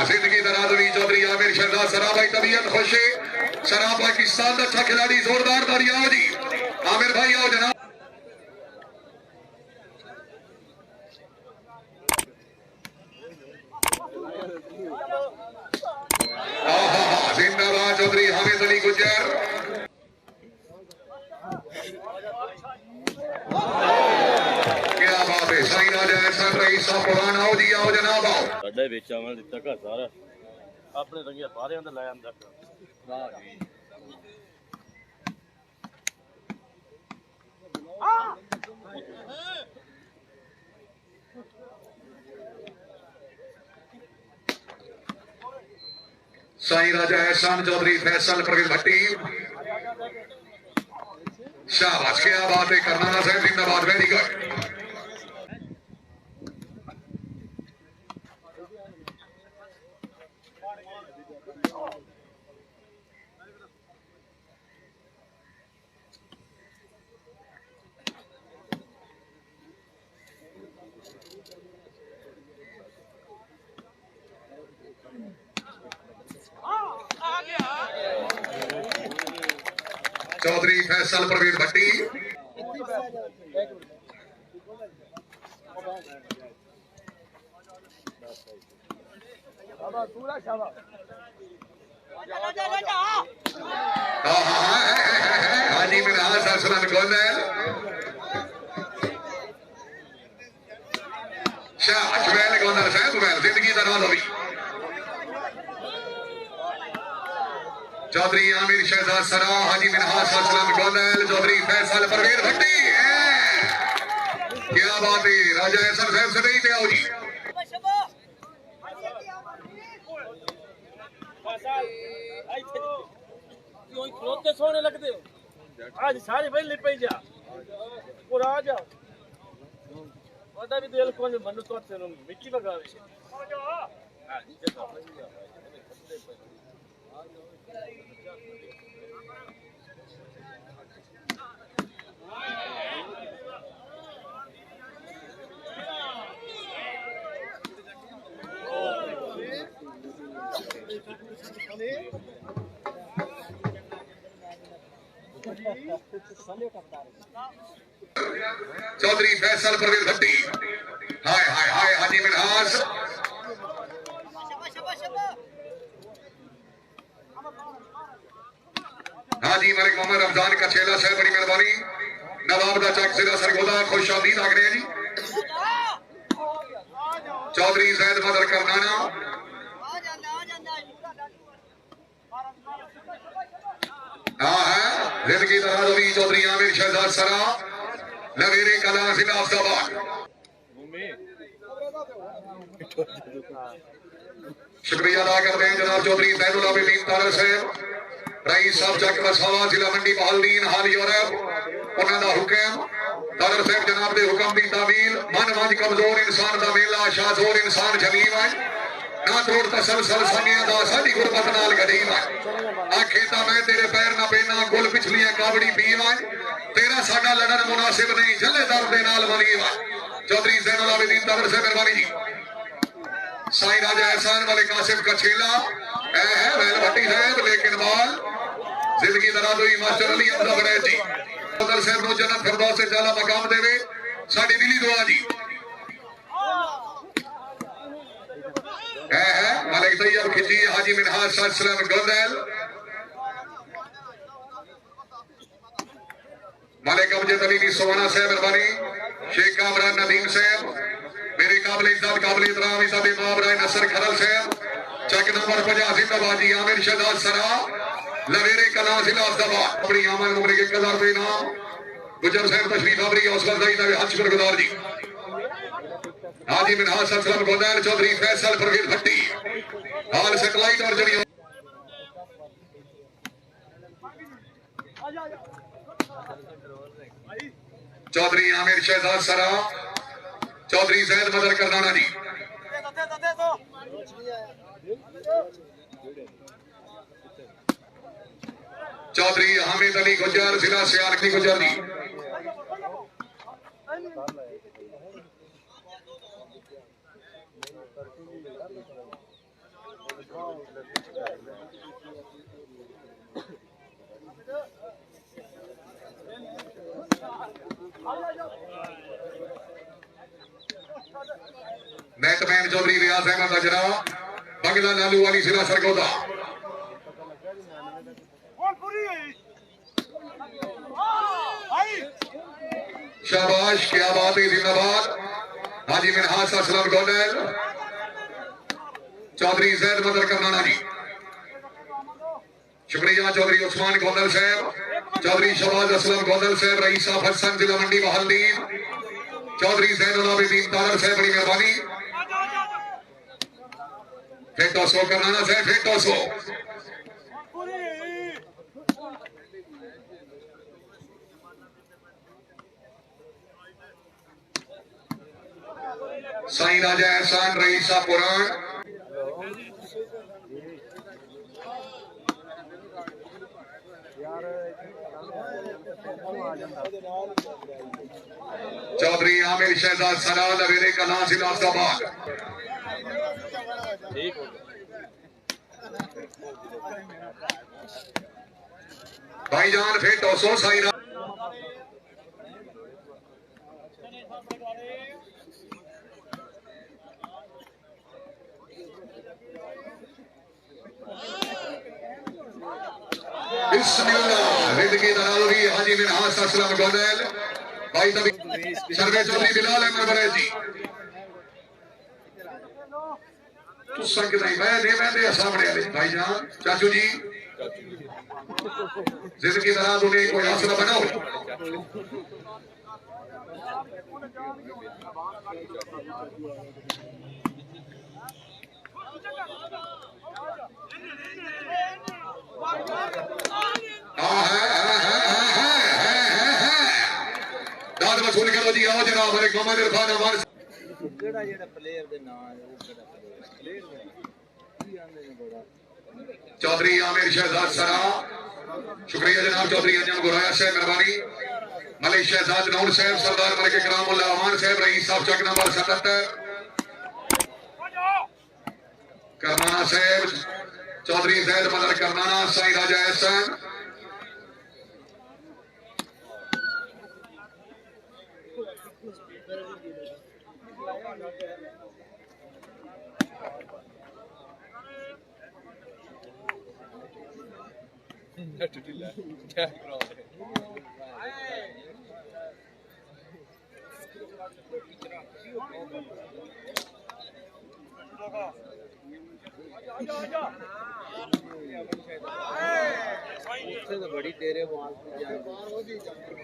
जिंदगी दरादरी चौधरी आमिर शहजाद सरा भाई तबीयत खुश है। सरा पाकिस्तान का अच्छा खिलाड़ी जोरदार ताली आओ जी। आमिर भाई आओ जनाब। जिंदाबाद चौधरी हामिद अली गुज्जर। क्या बात है। साईं राजा एहसान रईस साहब पुराना आओ जी आओ जनाब आओ। साडे ਵਿੱਚ ਆਵਣ ਦਿੱਤਾ ਘਰ ਸਾਰਾ ਆਪਣੇ ਰੰਗੀਆਂ ਸਾਰਿਆਂ ਦਾ ਲੈ ਆਂਦਾ ਵਾਹ ਜੀ। साईं राजा एहसान चौधरी फैसल परवेज भट्टी। शाबाश क्या बात है। करनाना साहब जिंदाबाद वेरी गुड। चौधरी फैसल परवेज भट्टी। हाजी मिनहाज असलम गोंदल। शाबाश वेल गोंदल साहब वेल जिंदगी दरवाज होगी। चौधरी आमिर शहजाद सरा हाजी मिनहाज असलम गोंदल चौधरी फैसल परवेज भट्टी। क्या बात है। राजा एहसन साहब से नहीं पे आओ जी। ਖਲੋਤੇ ਸੋਹਣੇ ਲੱਗਦੇ ਹੋ ਅੱਜ ਸਾਰੇ ਪਹਿਲੇ ਪਈ ਜਾ ਉਹ ਆ ਜਾ ਉਹਦਾ ਵੀ ਦਿਲ ਕੋਲ ਮੈਨੂੰ ਤੋਂ ਤੈਨੂੰ ਮਿੱਟੀ ਲਗਾਵੇ ਆ ਜਾ ਹਾਂ ਜਿੱਦਾਂ चौधरी फैसल परवेज भट्टी। हाय हाय हाय हाजी मिनहाज। हाजी मलिक मोहम्मद रमजान का छेला साहब बड़ी मेहरबानी। नवाब का चक जिला सरगोदा खुश आमदीद आख रहे हैं जी। चौधरी जैद मदर करनाना। हाँ है जिंदगी दरादरी चौधरी आमिर शहजाद सरा लवेरे कला जिला अफताबाद। शुक्रिया अदा करते हैं जनाब चौधरी सैदुल आबिदीन तारड़ साहब रईस साहब चक मसावा जिला मंडी बहालदीन हाल यूरोप उन्होंने हुक्म तारड़ साहब जनाब के हुक्म की तामील मन मंज कमजोर इंसान का मेला शाजोर इंसान जमीन है ना तोड़ तसलसल सनिया दा साडी गुरबत नाल गरीब है आखे ता मैं तेरे पैर ना पेना गुल पिछलियां कावड़ी पीव है तेरा साडा लड़न मुनासिब नहीं जले दर्द दे नाल मरीब है। चौधरी ज़ैनुल आबिदीन तारड़ से मेहरबानी जी। साईं राजा एहसान वाले कासिम का छेला है वेल भट्टी साहब लेकिन बाल जिंदगी दरादरी मास्टर अली अब्दा बड़े जी बदल साहब नो जन्नत फिरदौस से जाला मकाम देवे साडी दिली दुआ जी। है मालिक तैयब खिजी हाजी मिनहाज सलाम गोंदल मालिक अमजद अली दी सोवाना साहब मेहरबानी शेख कामरान नदीम साहब मेरे काबिल इज्जत काबिल इतराम इसाबे माबराए नसर खरल साहब चक नंबर 50 जिंदाबाद जी। आमिर शहजाद सरा लवेरे कला जिला अफताबाद अपनी आमन उम्र के 1000 रुपए इनाम गुजर साहब तशरीफ आवरी हौसला अफजाई का हज शुक्रगुजार जी। हाजी मिनहाज असलम गोंदल चौधरी फैसल परवेज भट्टी हाल सैटेलाइट और जड़ियों चौधरी आमिर शहजाद सरा चौधरी जैद मदर करनाना जी। चौधरी हामिद अली गुज्जर जिला सियालकोट गुज्जर जी। नेटमैन चौधरी रियाज अहमद अजरा बगला लालू वाली जिला सरगोदा। शाबाश, क्या बात है, जिंदाबाद। हाजी मिनहास असलम गोडल, चौधरी जैद मदर करनाना जी, शुक्रिया। चौधरी उस्मान गोदल साहब, चौधरी शबाज असलम गोदल साहब, रईस साहब हसन जिला मंडी बहालदीन, चौधरी जैनुल आबिदीन तारर साहब, बड़ी मेहरबानी। फिर 200 करनाना साहब, फिर 200। साईं राजा एहसान रईसा पुराण, चौधरी आमिर शहजाद सलाल अवेरे कला जिला अहमदाबाद। भाईजान फिर 200 साईं जिंदगी दरावरी हाजी मिनहास असलम गोदल भाई तभी सर्वे चौधरी बिलाल अहमद बरेज जी तू संग नहीं मैं दे सामने वाले भाईजान चाचू जी जिंदगी दराज उन्हें कोई आसरा बनाओ। दाद वसूल करो जी, आओ जनाब हमारे मोहम्मद इरफान हमारे चौधरी आमिर शहजाद सरा, शुक्रिया जनाब। चौधरी अंजम गुराया साहब मेहरबानी। मलिक शहजाद नूर साहब, सरदार मलिक इकरामुल्ला अमान साहब, रईस साहब चक नंबर 77 करनाना साहब, चौधरी जैद मदर करनाना, साईं राजा एहसान, बड़ी तेरे